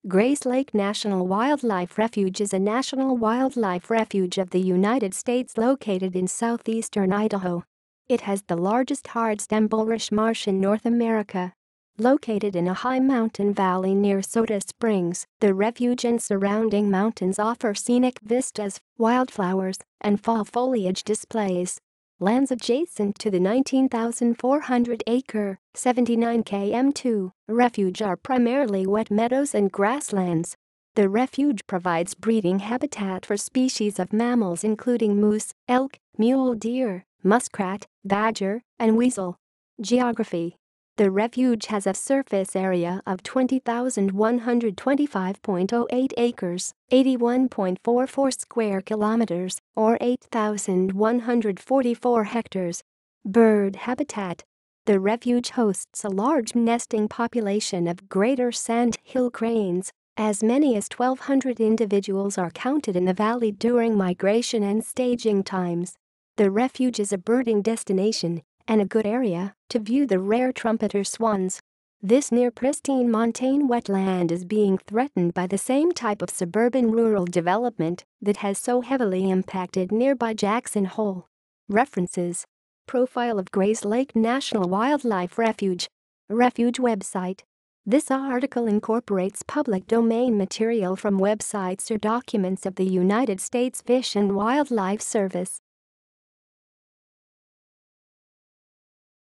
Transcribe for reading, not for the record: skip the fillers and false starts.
Lake National Wildlife Refuge is a national wildlife refuge of the United States located in southeastern Idaho. It has the largest hardstem bulrush marsh in North America. Located in a high mountain valley near Soda Springs, the refuge and surrounding mountains offer scenic vistas, wildflowers, and fall foliage displays. Lands adjacent to the 19,400-acre, 79 km2 refuge are primarily wet meadows and grasslands. The refuge provides breeding habitat for species of mammals including moose, elk, mule deer, muskrat, badger, and weasel. Geography: the refuge has a surface area of 20,125.08 acres, 81.44 square kilometers, or 8,144 hectares. Bird habitat: the refuge hosts a large nesting population of greater sandhill cranes. As many as 1,200 individuals are counted in the valley during migration and staging times. The refuge is a birding destination and a good area to view the rare trumpeter swans. This near-pristine montane wetland is being threatened by the same type of suburban rural development that has so heavily impacted nearby Jackson Hole. References: Profile of Lake National Wildlife Refuge. Refuge website. This article incorporates public domain material from websites or documents of the United States Fish and Wildlife Service.